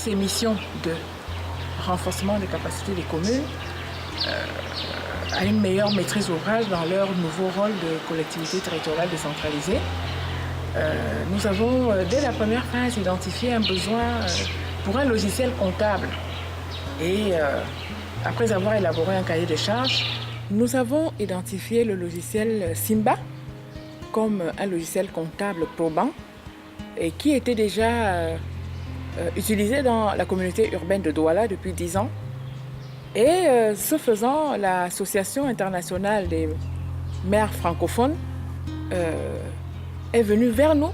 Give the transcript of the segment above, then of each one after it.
ces missions de renforcement des capacités des communes à une meilleure maîtrise d'ouvrage dans leur nouveau rôle de collectivité territoriale décentralisée. Nous avons, dès la première phase, identifié un besoin pour un logiciel comptable. Et après avoir élaboré un cahier de charges, nous avons identifié le logiciel Simba comme un logiciel comptable probant et qui était déjà utilisé dans la communauté urbaine de Douala depuis 10 ans. Et ce faisant, l'Association internationale des maires francophones est venue vers nous,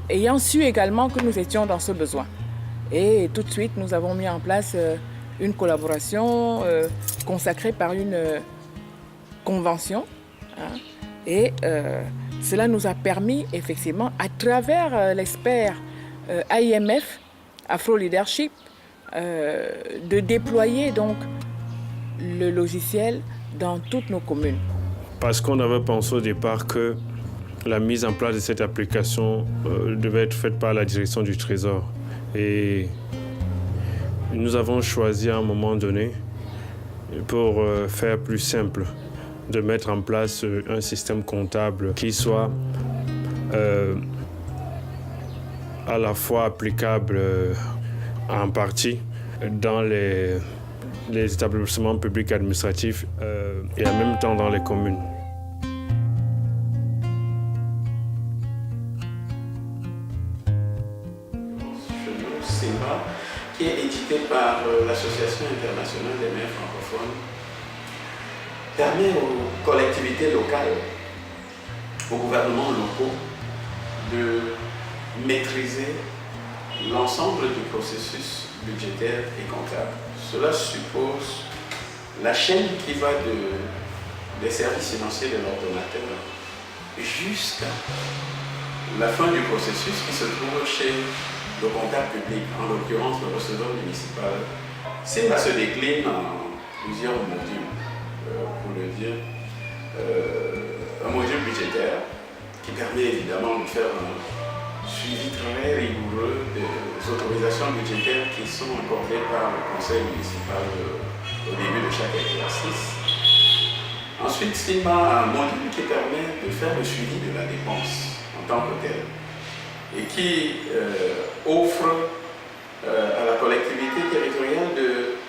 ayant su également que nous étions dans ce besoin. Et tout de suite, nous avons mis en place une collaboration consacrée par une convention. Et cela nous a permis, effectivement, à travers l'expert AIMF, Afro Leadership, de déployer donc le logiciel dans toutes nos communes. Parce qu'on avait pensé au départ que la mise en place de cette application devait être faite par la direction du Trésor. Et nous avons choisi à un moment donné, pour faire plus simple, de mettre en place un système comptable qui soit à la fois applicable en partie dans les établissements publics administratifs et en même temps dans les communes. Simba, qui est édité par l'Association internationale des maires francophones, permet aux collectivités locales, aux gouvernements locaux de maîtriser l'ensemble du processus budgétaire et comptable. Cela suppose la chaîne qui va des services financiers de l'ordonnateur jusqu'à la fin du processus qui se trouve chez le comptable public, en l'occurrence le receveur municipal. Simba se décline en plusieurs modules, pour le dire. Un module budgétaire qui permet évidemment de faire un suivi très rigoureux des autorisations budgétaires qui sont accordées par le conseil municipal au début de chaque exercice. Ensuite, Simba a un module qui permet de faire le suivi de la dépense en tant que telle et qui offre à la collectivité territoriale de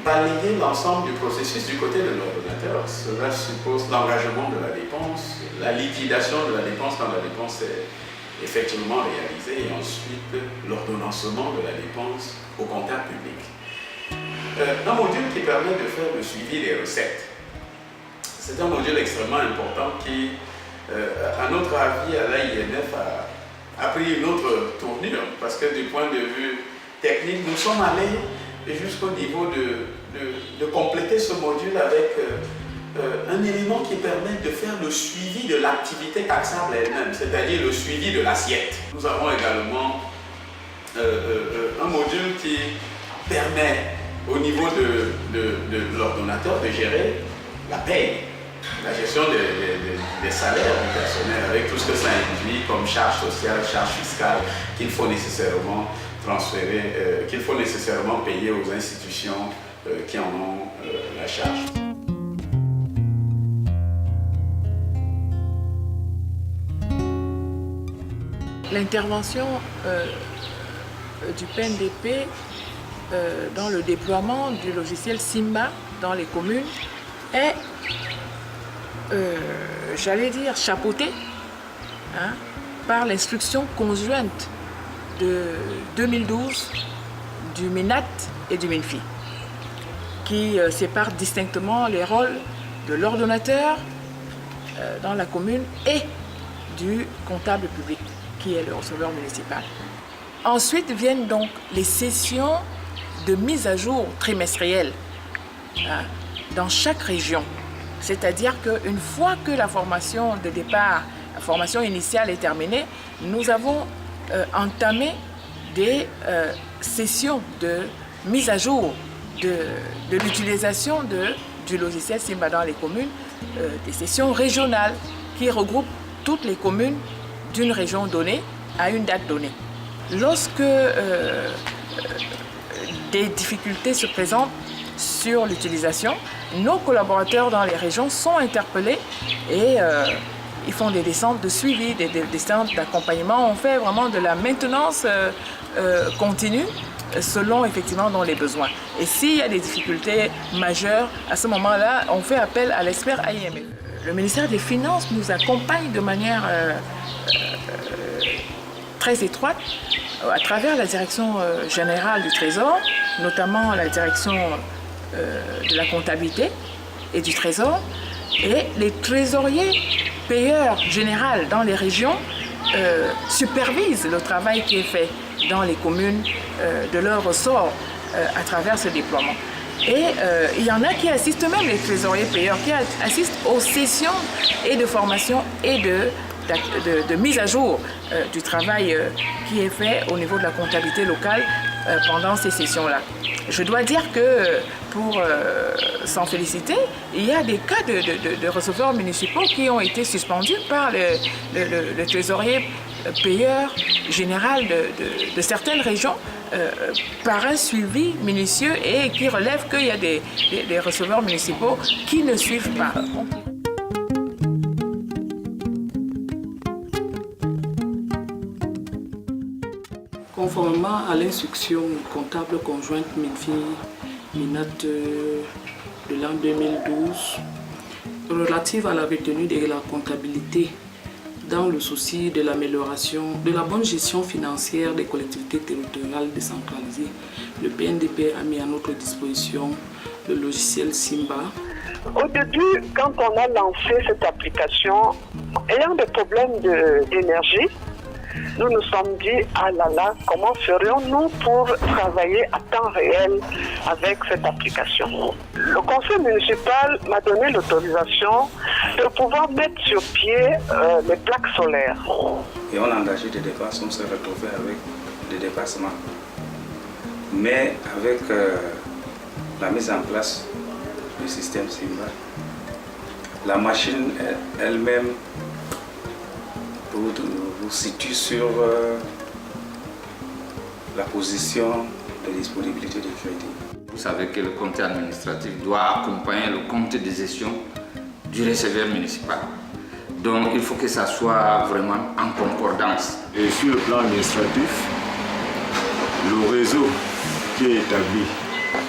balayer l'ensemble du processus du côté de l'ordonnateur. Cela suppose l'engagement de la dépense, la liquidation de la dépense quand la dépense est effectivement réalisée et ensuite l'ordonnancement de la dépense au comptable public. Un module qui permet de faire le suivi des recettes. C'est un module extrêmement important qui, à notre avis, à l'AIMF, a pris une autre tournure parce que du point de vue technique, nous sommes allés jusqu'au niveau de compléter ce module avec un élément qui permet de faire le suivi de l'activité taxable elle-même, c'est-à-dire le suivi de l'assiette. Nous avons également un module qui permet au niveau de l'ordonnateur de gérer la paye, la gestion des salaires du personnel avec tout ce que ça induit comme charge sociale, charge fiscale qu'il faut nécessairement transférer, qu'il faut nécessairement payer aux institutions qui en ont la charge. L'intervention du PNDP dans le déploiement du logiciel Simba dans les communes est, j'allais dire, chapeautée par l'instruction conjointe de 2012 du MINAT et du MINFI, qui sépare distinctement les rôles de l'ordonnateur dans la commune et du comptable public, qui est le receveur municipal. Ensuite viennent donc les sessions de mise à jour trimestrielle dans chaque région. C'est-à-dire qu'une fois que la formation de départ, la formation initiale est terminée, nous avons entamé des sessions de mise à jour de l'utilisation du logiciel Simba dans les communes, des sessions régionales qui regroupent toutes les communes d'une région donnée à une date donnée. Lorsque des difficultés se présentent sur l'utilisation, nos collaborateurs dans les régions sont interpellés et ils font des descentes de suivi, des descentes d'accompagnement. On fait vraiment de la maintenance continue selon effectivement dans les besoins. Et s'il y a des difficultés majeures, à ce moment-là, on fait appel à l'expert AIME. Le ministère des Finances nous accompagne de manière très étroite à travers la direction générale du Trésor, notamment la direction de la comptabilité et du Trésor, et les trésoriers payeurs généraux dans les régions supervisent le travail qui est fait dans les communes de leur ressort à travers ce déploiement. Et il y en a qui assistent même, les trésoriers payeurs, qui assistent aux sessions et de formation et de mise à jour du travail qui est fait au niveau de la comptabilité locale pendant ces sessions-là. Je dois dire que, pour s'en féliciter, il y a des cas de receveurs municipaux qui ont été suspendus par le trésorier payeur général de certaines régions par un suivi minutieux et qui relève qu'il y a des receveurs municipaux qui ne suivent pas. Conformément à l'instruction comptable conjointe MINFI-MINAT de l'an 2012, relative à la retenue de la comptabilité dans le souci de l'amélioration de la bonne gestion financière des collectivités territoriales décentralisées, le PNDP a mis à notre disposition le logiciel Simba. Au début, quand on a lancé cette application, ayant des problèmes d'énergie, nous nous sommes dit, ah là là, comment ferions-nous pour travailler à temps réel avec cette application? Le conseil municipal m'a donné l'autorisation de pouvoir mettre sur pied les plaques solaires. Et on a engagé des dépenses, on s'est retrouvé avec des dépassements. Mais avec la mise en place du système Simba, la machine elle-même vous situe sur la position de disponibilité de crédit. Vous savez que le comité administratif doit accompagner le comité de gestion du receveur municipal. Donc il faut que ça soit vraiment en concordance. Et sur le plan administratif, le réseau qui est établi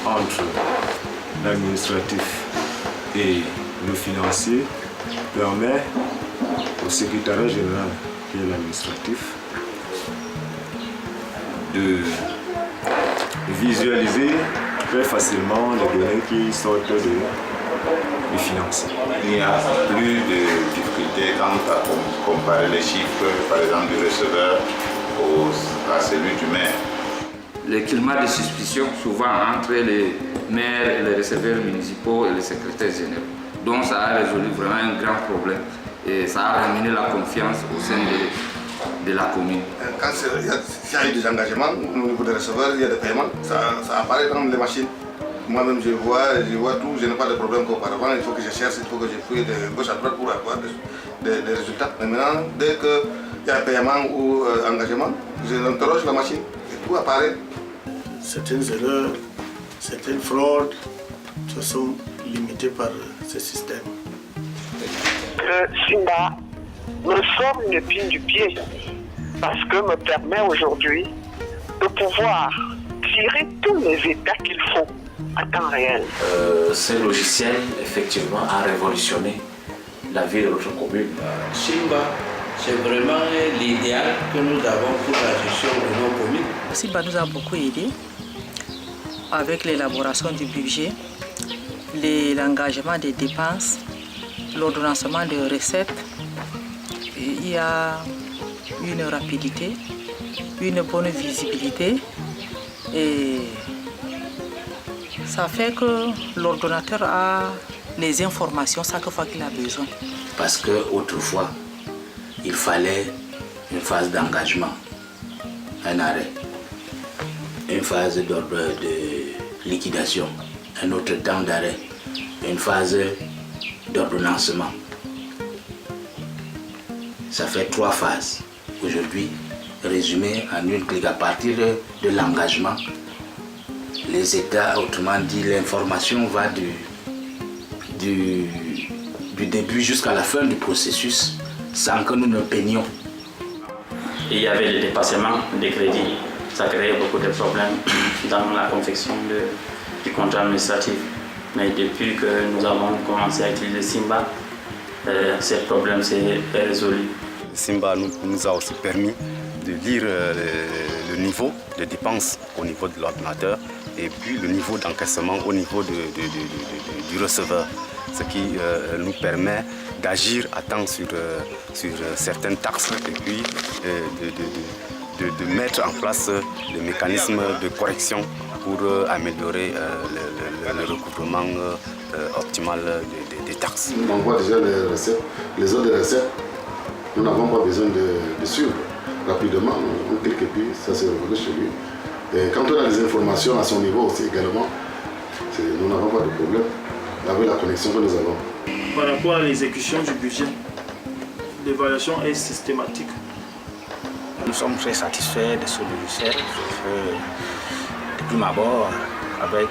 entre l'administratif et le financier permet au secrétariat général qui est l'administratif de visualiser très facilement les données qui sortent du financier. Il n'y a plus de difficulté quant à comparer les chiffres, par exemple, du receveur à celui du maire. Le climat de suspicion souvent entre les maires et les receveurs municipaux et les secrétaires généraux. Donc ça a résolu vraiment un grand problème et ça a ramené la confiance au sein de la commune. Quand il y a eu des engagements au niveau des receveurs, il y a des paiements, ça apparaît dans les machines. Moi-même je vois tout, je n'ai pas de problème qu'auparavant, il faut que je cherche, il faut que je fouille de gauche à droite pour avoir des résultats. Mais maintenant, dès qu'il y a un paiement ou engagement, je interroge la machine et tout apparaît. Certaines erreurs, certaines fraudes se sont limitées par ce système. Le Simba me sort une épine du pied parce que me permet aujourd'hui de pouvoir tirer tous les états qu'il faut à temps réel. Ce logiciel, effectivement, a révolutionné la vie de notre commune. Simba, c'est vraiment l'idéal que nous avons pour la gestion de nos communes. Simba nous a beaucoup aidé avec l'élaboration du budget, l'engagement des dépenses, l'ordonnancement des recettes. Il y a une rapidité, une bonne visibilité et ça fait que l'ordonnateur a les informations chaque fois qu'il a besoin. Parce qu'autrefois, il fallait une phase d'engagement, un arrêt, une phase de liquidation, un autre temps d'arrêt, une phase d'ordonnancement. Ça fait 3 phases. Aujourd'hui, résumé en une clique. À partir de l'engagement, les États, autrement dit, l'information va du début jusqu'à la fin du processus sans que nous ne peignions. Il y avait le dépassement des crédits. Ça créait beaucoup de problèmes dans la confection du contrat administratif. Mais depuis que nous avons commencé à utiliser Simba, ce problème s'est résolu. Simba nous a aussi permis de lire le niveau de dépenses au niveau de l'ordinateur et puis le niveau d'encaissement au niveau du receveur, ce qui nous permet d'agir à temps sur certaines taxes et puis de mettre en place le mécanisme de correction pour améliorer le recouvrement optimal des taxes. On voit déjà les recettes, les autres recettes, nous n'avons pas besoin de suivre rapidement, on clique et puis ça se revient chez lui. Et quand on a des informations à son niveau aussi également, nous n'avons pas de problème avec la connexion que nous avons. Par rapport à l'exécution du budget, l'évaluation est systématique. Nous sommes très satisfaits de ce logiciel. De prime abord, avec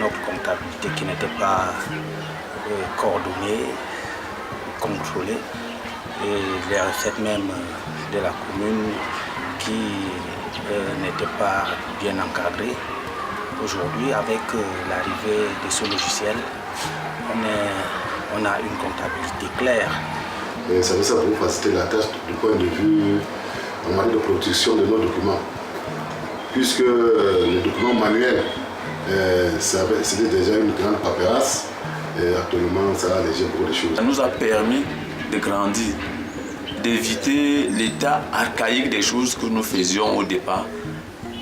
notre comptabilité qui n'était pas coordonnée, contrôlée, et les recettes même de la commune qui n'étaient pas bien encadrées. Aujourd'hui, avec l'arrivée de ce logiciel, on a une comptabilité claire. Et ça veut ça pour faciliter la tâche du point de vue en matière de production de nos documents. Puisque les documents manuels, c'était déjà une grande paperasse, et actuellement ça a allégé beaucoup de choses. Ça nous a permis de grandir, d'éviter l'état archaïque des choses que nous faisions au départ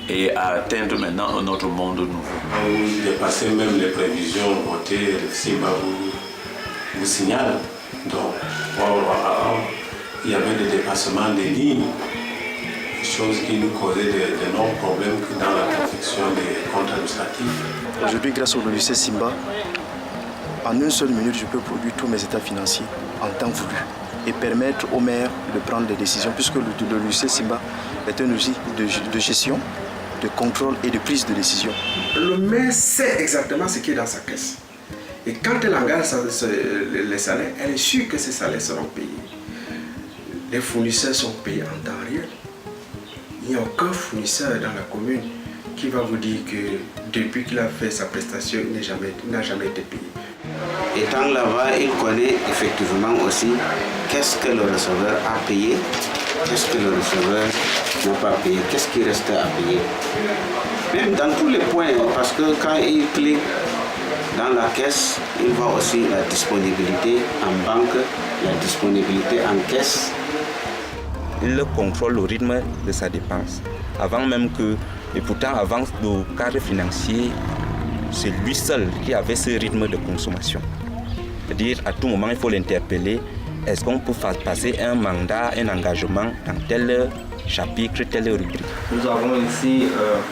et à atteindre maintenant un autre monde nouveau. On dépassait même les prévisions votées, le Simba vous signale. Donc, il y avait des dépassements des lignes, choses qui nous causaient d'énormes problèmes dans la confection des comptes administratifs. Aujourd'hui, grâce au logiciel Simba, en une seule minute, je peux produire tous mes états financiers en temps voulu et permettre au maire de prendre des décisions, puisque le logiciel Simba est un outil de gestion, de contrôle et de prise de décision. Le maire sait exactement ce qui est dans sa caisse. Et quand elle engage les salaires, elle est sûre que ces salaires seront payés. Les fournisseurs sont payés en temps réel. Il n'y a aucun fournisseur dans la commune qui va vous dire que depuis qu'il a fait sa prestation, il n'a jamais été payé. Étant là-bas, il connaît effectivement aussi qu'est-ce que le receveur a payé, qu'est-ce que le receveur n'a pas payé, qu'est-ce qui restait à payer. Même dans tous les points, parce que quand il clique dans la caisse, il voit aussi la disponibilité en banque, la disponibilité en caisse. Il contrôle le rythme de sa dépense. Avant même que, et pourtant avant le cadre financier, c'est lui seul qui avait ce rythme de consommation. C'est-à-dire à tout moment il faut l'interpeller. Est-ce qu'on peut faire passer un mandat, un engagement dans tel chapitre, telle rubrique? Nous avons ici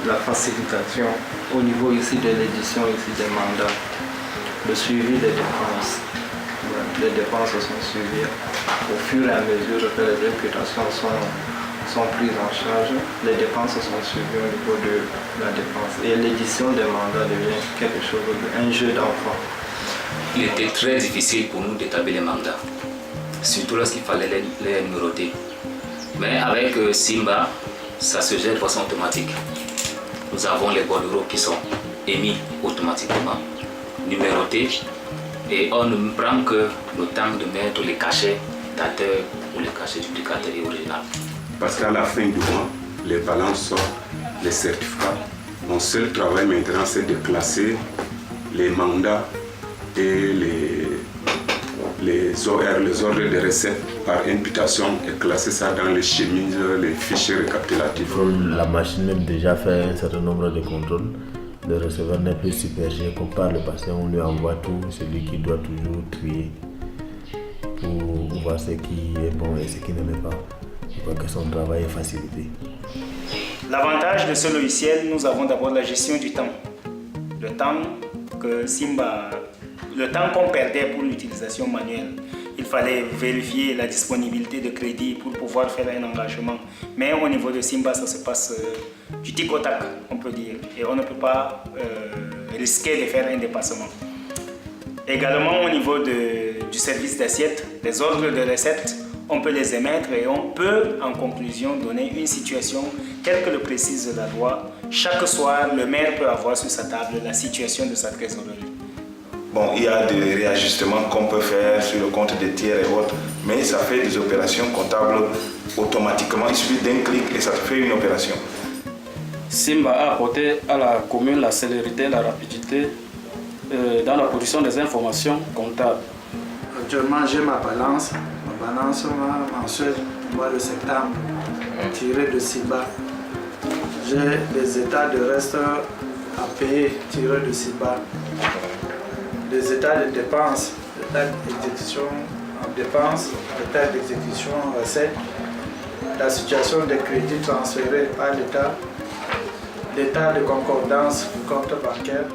la facilitation au niveau ici de l'édition des mandats, le suivi des dépenses. Les dépenses sont suivies au fur et à mesure que les imputations sont prises en charge. Les dépenses sont suivies au niveau de la dépense et l'édition des mandats devient quelque chose, un jeu d'enfant. Il était très difficile pour nous d'établir les mandats, surtout lorsqu'il fallait les numéroter. Mais avec Simba, ça se gère de façon automatique. Nous avons les bordereaux qui sont émis automatiquement, numérotés, et on ne prend que le temps de mettre les cachets dateur ou les cachets duplicataires et original. Parce qu'à la fin du mois, les balances sortent, les certificats. Mon seul travail maintenant, c'est de classer les mandats et les horaires, les ordres de recettes par imputation et classer ça dans les chemises, les fichiers récapitulatifs. La machine même déjà fait un certain nombre de contrôles. Le receveur n'est plus supergé comme par le passé, on lui envoie tout, celui qui doit toujours trier pour voir ce qui est bon et ce qui ne l'est pas. Je crois que son travail est facilité. L'avantage de ce logiciel, nous avons d'abord la gestion du temps. Le temps qu'on perdait pour l'utilisation manuelle, il fallait vérifier la disponibilité de crédit pour pouvoir faire un engagement. Mais au niveau de Simba, ça se passe du tic au tac, on peut dire. Et on ne peut pas risquer de faire un dépassement. Également au niveau du service d'assiette, les ordres de recettes, on peut les émettre et on peut en conclusion donner une situation telle que le précise la loi. Chaque soir, le maire peut avoir sur sa table la situation de sa trésorerie. Bon, il y a des réajustements qu'on peut faire sur le compte des tiers et autres, mais ça fait des opérations comptables automatiquement. Il suffit d'un clic et ça te fait une opération. Simba a apporté à la commune la célérité et la rapidité dans la production des informations comptables. Actuellement, j'ai ma balance mensuelle du mois de septembre tirée de Simba. J'ai des états de reste à payer tirés de Simba. Des états de dépenses, états d'exécution en dépenses, états d'exécution en recettes, la situation des crédits transférés par l'État, l'état de concordance du compte bancaire,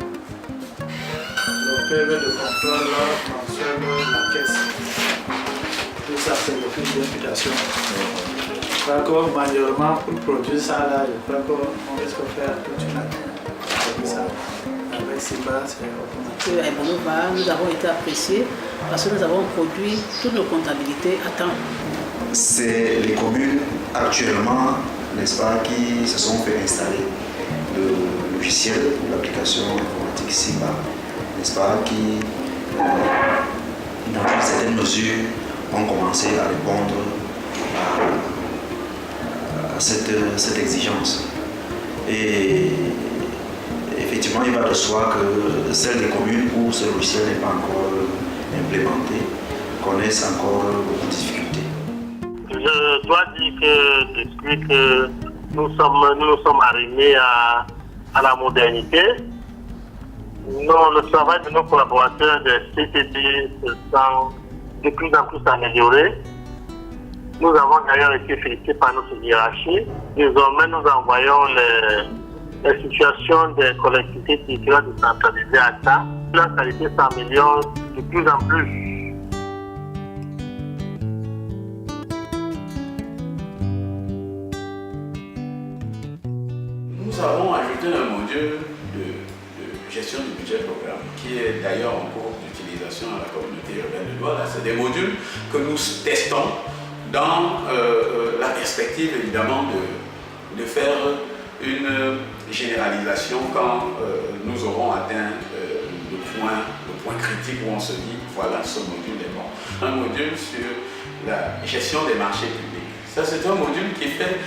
le PV de contrôle mensuel de la caisse. Tout ça, c'est le fil d'imputation. Je crois que manuellement, pour produire ça, là, je crois qu'on risque de faire toute une année comme ça. Avec Simba, c'est automatique. Nous avons été appréciés parce que nous avons produit toutes nos comptabilités à temps. C'est les communes actuellement, n'est-ce pas, qui se sont fait installer le logiciel ou l'application informatique Simba, n'est-ce pas, qui, dans une certaine mesure, ont commencé à répondre à cette exigence. Et effectivement, il va de soi que celles des communes où ce logiciel n'est pas encore implémenté connaissent encore beaucoup de difficultés. Je dois dire que depuis que nous nous sommes arrivés à la modernité, le travail de nos collaborateurs de CTD se sent de plus en plus amélioré. Nous avons d'ailleurs été félicités par notre hiérarchie. Désormais, nous envoyons les situations des collectivités territoriales décentralisées à ça. La qualité s'améliore de plus en plus. Nous avons ajouté un module de gestion du budget programme qui est d'ailleurs en cours d'utilisation à la communauté urbaine de Douala. C'est des modules que nous testons dans la perspective évidemment de faire une généralisation quand nous aurons atteint le point critique où on se dit voilà, ce module est bon. Un module sur la gestion des marchés publics. Ça, c'est un module qui fait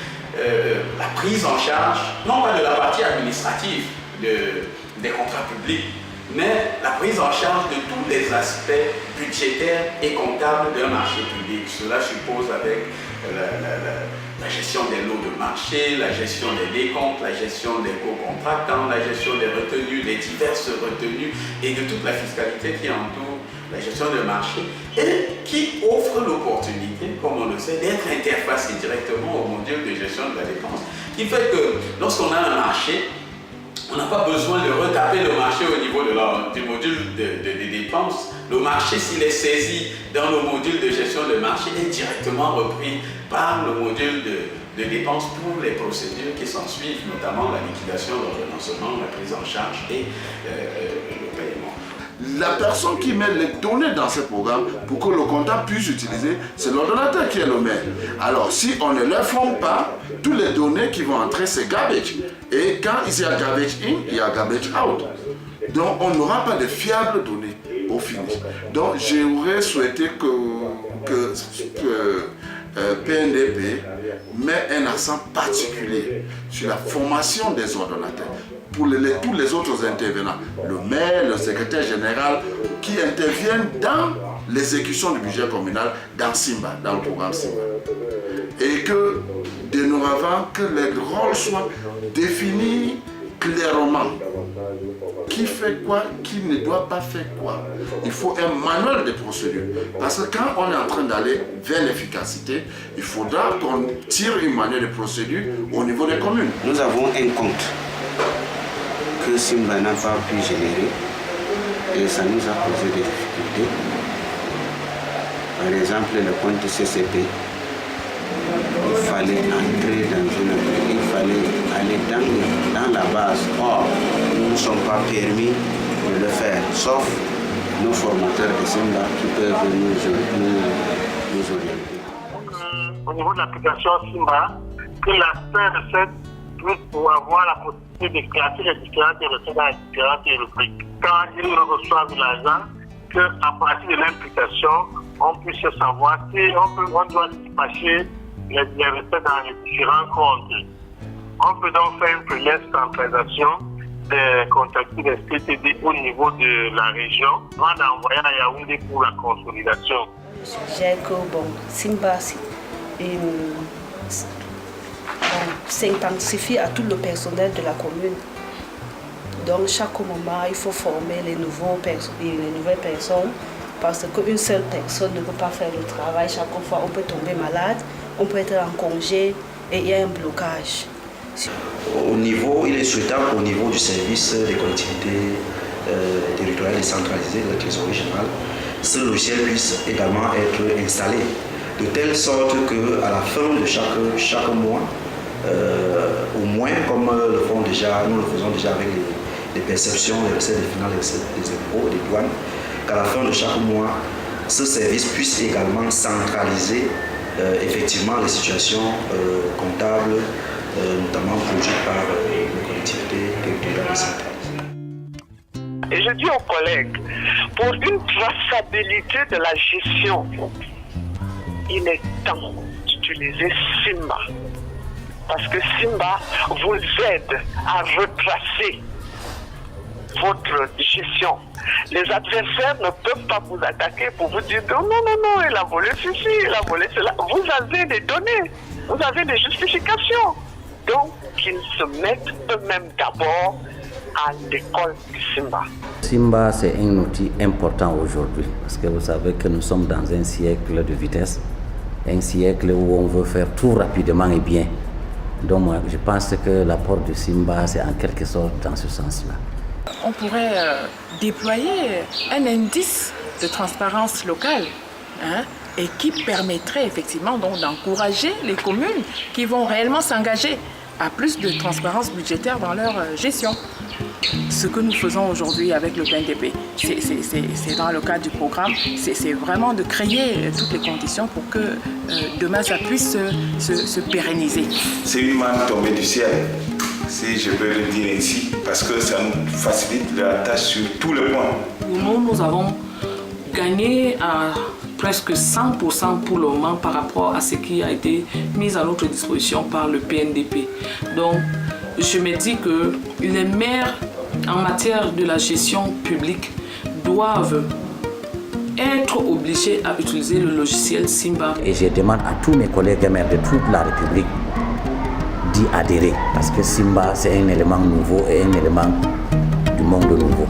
la prise en charge, non pas de la partie administrative des contrats publics, mais la prise en charge de tous les aspects budgétaires et comptables d'un marché public. Cela suppose avec la gestion des lots de marché, la gestion des décomptes, la gestion des co-contractants, la gestion des retenues, des diverses retenues et de toute la fiscalité qui entoure la gestion de marché et qui offre l'opportunité, comme on le sait, d'être interfacé directement au module de gestion de la dépense, qui fait que lorsqu'on a un marché, on n'a pas besoin de retaper le marché au niveau du module de dépenses. Le marché, s'il est saisi dans le module de gestion de marché, est directement repris par le module de dépenses pour les procédures qui s'en suivent, notamment la liquidation, l'ordonnancement, la prise en charge et le paiement. La personne qui met les données dans ce programme pour que le comptable puisse utiliser, c'est l'ordonnateur qui est le maire. Alors si on ne leur forme pas, toutes les données qui vont entrer, c'est garbage. Et quand il y a garbage in, il y a garbage out. Donc on n'aura pas de fiables données au finish. Donc j'aurais souhaité que PNDP met un accent particulier sur la formation des ordonnateurs. Pour tous les autres intervenants, le maire, le secrétaire général, qui interviennent dans l'exécution du budget communal dans Simba, dans le programme Simba. Et que, dorénavant, que les rôles soient définis clairement. Qui fait quoi, qui ne doit pas faire quoi. Il faut un manuel de procédure. Parce que quand on est en train d'aller vers l'efficacité, il faudra qu'on tire une manuel de procédure au niveau des communes. Nous avons un compte que Simba n'a pas pu générer et ça nous a posé des difficultés. Par exemple, le compte CCP, il fallait entrer dans il fallait aller dans la base. Or, nous ne sommes pas permis de le faire, sauf nos formateurs de Simba qui peuvent nous orienter. Au niveau de l'application Simba, que l'aspect recette puisse avoir la possibilité de classer les différentes recettes dans les différentes rubriques. Quand ils reçoivent l'argent, qu'à partir de l'implication, on puisse savoir si on doit dispatcher les recettes dans les différents comptes. On peut donc faire une première centralisation des contacts des CTD au niveau de la région, avant d'envoyer à Yaoundé pour la consolidation. J'ai que Simba s'intensifie à tout le personnel de la commune. Donc chaque moment, il faut former les nouvelles personnes parce qu'une seule personne ne peut pas faire le travail. Chaque fois, on peut tomber malade, on peut être en congé et il y a un blocage. Il est souhaitable au niveau du service des collectivités territoriales décentralisées de la trésorerie générale, ce logiciel puisse également être installé de telle sorte qu'à la fin de chaque mois, au moins comme nous le faisons déjà avec les perceptions, les recettes des finances, les recettes des impôts, des douanes, qu'à la fin de chaque mois, ce service puisse également centraliser effectivement les situations comptables, notamment produites par les collectivités territoriales décentralisées. Et je dis aux collègues, pour une traçabilité de la gestion, il est temps d'utiliser Simba. Parce que Simba vous aide à retracer votre gestion. Les adversaires ne peuvent pas vous attaquer pour vous dire non, il a volé ceci, il a volé cela. Vous avez des données, vous avez des justifications. Donc, qu'ils se mettent eux-mêmes d'abord à l'école du Simba. Simba, c'est un outil important aujourd'hui parce que vous savez que nous sommes dans un siècle de vitesse, un siècle où on veut faire tout rapidement et bien. Donc, moi, je pense que l'apport de Simba, c'est en quelque sorte dans ce sens-là. On pourrait déployer un indice de transparence locale et qui permettrait effectivement donc d'encourager les communes qui vont réellement s'engager à plus de transparence budgétaire dans leur gestion. Ce que nous faisons aujourd'hui avec le PNDP, c'est dans le cadre du programme, c'est vraiment de créer toutes les conditions pour que demain ça puisse se pérenniser. C'est une manne tombée du ciel, si je peux le dire ainsi, parce que ça nous facilite la tâche sur tous les points. Nous avons gagné à presque 100% pour le moment par rapport à ce qui a été mis à notre disposition par le PNDP. Donc, je me dis que les maires, en matière de la gestion publique, doivent être obligés à utiliser le logiciel Simba. Et je demande à tous mes collègues maires de toute la République d'y adhérer parce que Simba, c'est un élément nouveau et un élément du monde nouveau.